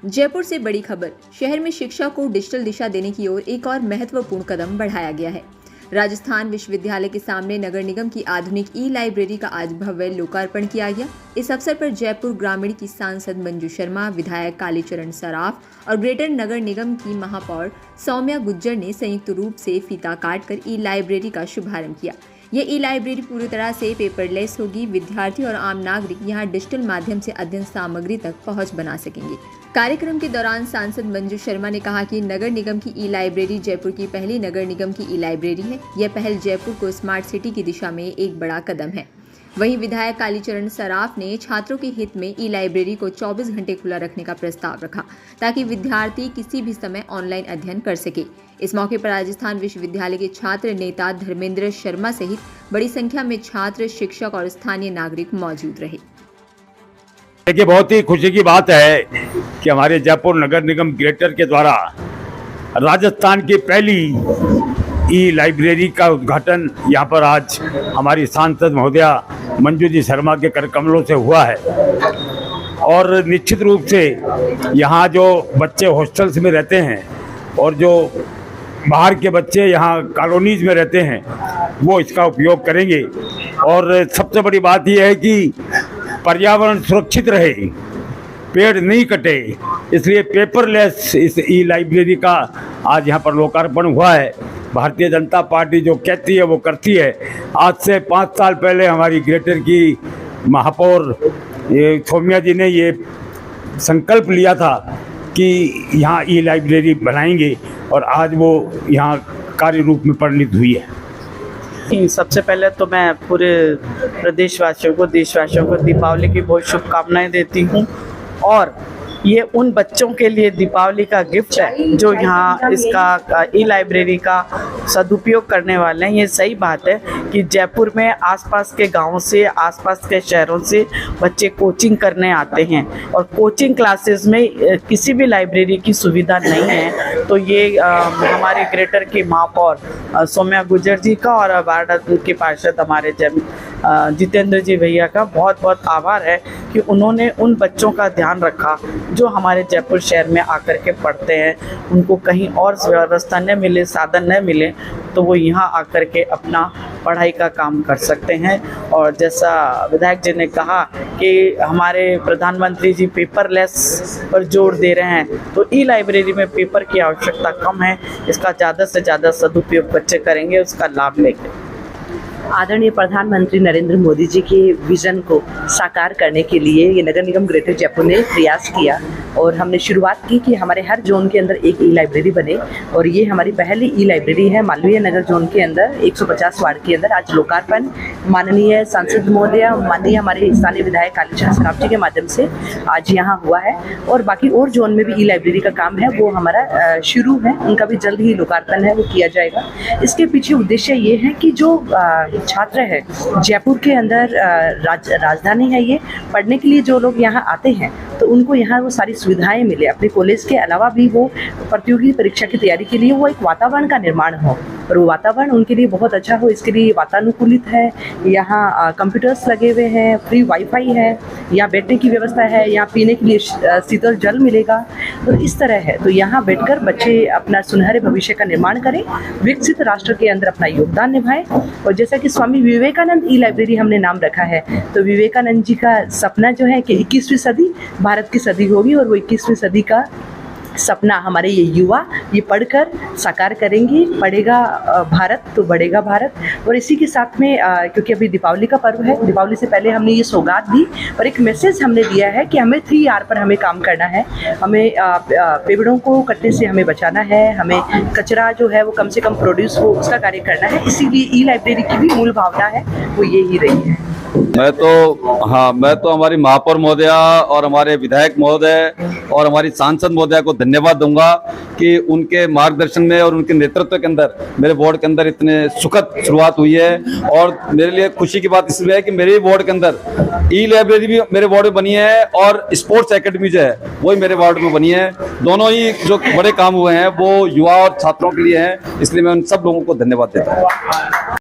जयपुर से बड़ी खबर। शहर में शिक्षा को डिजिटल दिशा देने की ओर एक और महत्वपूर्ण कदम बढ़ाया गया है। राजस्थान विश्वविद्यालय के सामने नगर निगम की आधुनिक ई-लाइब्रेरी का आज भव्य लोकार्पण किया गया। इस अवसर पर जयपुर ग्रामीण की सांसद मंजू शर्मा, विधायक कालीचरण सराफ और ग्रेटर नगर निगम की महापौर सौम्या गुज्जर ने संयुक्त रूप से फीता काटकर ई-लाइब्रेरी का शुभारंभ किया। यह ई-लाइब्रेरी पूरी तरह से पेपरलेस होगी। विद्यार्थी और आम नागरिक यहां डिजिटल माध्यम से अध्ययन सामग्री तक पहुंच बना सकेंगे। कार्यक्रम के दौरान सांसद मंजू शर्मा ने कहा कि नगर निगम की ई-लाइब्रेरी जयपुर की पहली नगर निगम की ई-लाइब्रेरी है। यह पहल जयपुर को स्मार्ट सिटी की दिशा में एक बड़ा कदम है। वहीं विधायक कालीचरण सराफ ने छात्रों के हित में ई-लाइब्रेरी को 24 घंटे खुला रखने का प्रस्ताव रखा ताकि विद्यार्थी किसी भी समय ऑनलाइन अध्ययन कर सके। इस मौके पर राजस्थान विश्वविद्यालय के छात्र नेता धर्मेंद्र शर्मा सहित बड़ी संख्या में छात्र, शिक्षक और स्थानीय नागरिक मौजूद रहे। देखिए, बहुत ही खुशी की बात है कि हमारे जयपुर नगर निगम ग्रेटर के द्वारा राजस्थान की पहली ई-लाइब्रेरी का उद्घाटन यहाँ पर आज हमारी सांसद महोदया मंजू जी शर्मा के कर कमलों से हुआ है। और निश्चित रूप से यहाँ जो बच्चे हॉस्टल्स में रहते हैं और जो बाहर के बच्चे यहाँ कॉलोनीज में रहते हैं वो इसका उपयोग करेंगे। और सबसे बड़ी बात यह है कि पर्यावरण सुरक्षित रहे, पेड़ नहीं कटे, इसलिए पेपरलेस इस ई-लाइब्रेरी का आज यहाँ पर लोकार्पण हुआ है। भारतीय जनता पार्टी जो कहती है वो करती है। आज से 5 साल पहले हमारी ग्रेटर की महापौर सौम्या जी ने ये संकल्प लिया था कि यहाँ ई-लाइब्रेरी बनाएंगे और आज वो यहाँ कार्य रूप में परिणित हुई है। सबसे पहले तो मैं पूरे प्रदेशवासियों को, देशवासियों को दीपावली की बहुत शुभकामनाएं देती हूँ। और ये उन बच्चों के लिए दीपावली का गिफ्ट है जो यहाँ इसका ई-लाइब्रेरी का सदुपयोग करने वाले हैं। ये सही बात है कि जयपुर में आसपास के गांवों से, आसपास के शहरों से बच्चे कोचिंग करने आते हैं और कोचिंग क्लासेस में किसी भी लाइब्रेरी की सुविधा नहीं है। तो ये हमारे ग्रेटर की महापौर सौम्या गुज्जर जी का और वार्ड के पार्षद हमारे जितेंद्र जी भैया का बहुत बहुत आभार है कि उन्होंने उन बच्चों का ध्यान रखा जो हमारे जयपुर शहर में आकर के पढ़ते हैं। उनको कहीं और व्यवस्था न मिले, साधन न मिले, तो वो यहाँ आकर के अपना पढ़ाई का काम कर सकते हैं। और जैसा विधायक जी ने कहा कि हमारे प्रधानमंत्री जी पेपरलेस पर जोर दे रहे हैं, तो ई-लाइब्रेरी में पेपर की आवश्यकता कम है। इसका ज़्यादा से ज़्यादा सदुपयोग बच्चे करेंगे, उसका लाभ लेंगे। आदरणीय प्रधानमंत्री नरेंद्र मोदी जी के विजन को साकार करने के लिए ये नगर निगम ग्रेटर जयपुर ने प्रयास किया और हमने शुरुआत की कि हमारे हर जोन के अंदर एक ई-लाइब्रेरी बने। और ये हमारी पहली ई-लाइब्रेरी है मालवीय नगर जोन के अंदर 150 वार्ड के अंदर। आज लोकार्पण माननीय सांसद महोदया, माननीय हमारे स्थानीय विधायक कालीचरण सराफ जी के माध्यम से आज यहाँ हुआ है। और बाकी और जोन में भी ई-लाइब्रेरी का काम है वो हमारा शुरू है, उनका भी जल्द ही लोकार्पण है वो किया जाएगा। इसके पीछे उद्देश्य ये है कि जो छात्र है जयपुर के अंदर, राजधानी है ये, पढ़ने के लिए जो लोग यहाँ आते हैं तो उनको यहाँ वो सारी सुविधाएं मिले। अपने कॉलेज के अलावा भी वो प्रतियोगी परीक्षा की तैयारी के लिए वो एक वातावरण का निर्माण हो और वो वातावरण उनके लिए बहुत अच्छा हो। इसके लिए वातानुकूलित है, यहाँ कंप्यूटर्स लगे हुए हैं, फ्री वाईफाई है, यहाँ बैठने की व्यवस्था है, यहाँ पीने के लिए शीतल जल मिलेगा। तो इस तरह है, तो यहाँ बैठकर बच्चे अपना सुनहरे भविष्य का निर्माण करें, विकसित राष्ट्र के अंदर अपना योगदान निभाएं। और जैसा कि स्वामी विवेकानंद ई-लाइब्रेरी हमने नाम रखा है, तो विवेकानंद जी का सपना जो है कि 21वीं सदी भारत की सदी होगी और वो 21वीं सदी का सपना हमारे ये युवा ये पढ़कर साकार करेंगे। पढ़ेगा भारत तो बढ़ेगा भारत। और इसी के साथ में क्योंकि अभी दीपावली का पर्व है, दीपावली से पहले हमने ये सौगात दी और एक मैसेज हमने दिया है कि हमें 3R पर हमें काम करना है। हमें पेड़ों को कटने से हमें बचाना है, हमें कचरा जो है वो कम से कम प्रोड्यूस हो उसका कार्य करना है। इसीलिए ई-लाइब्रेरी की भी मूल भावना है वो ये ही रही है। मैं तो हमारी महापौर महोदया और हमारे विधायक महोदय और हमारी सांसद महोदया को धन्यवाद दूंगा कि उनके मार्गदर्शन में और उनके नेतृत्व के अंदर मेरे वार्ड के अंदर इतने सुखद शुरुआत हुई है। और मेरे लिए खुशी की बात इसलिए है कि मेरे वार्ड के अंदर ई-लाइब्रेरी भी मेरे वार्ड में बनी है और स्पोर्ट्स एकेडमी जो है वो ही मेरे वार्ड में बनी है। दोनों ही जो बड़े काम हुए हैं वो युवा और छात्रों के लिए हैं, इसलिए मैं उन सब लोगों को धन्यवाद देता हूँ।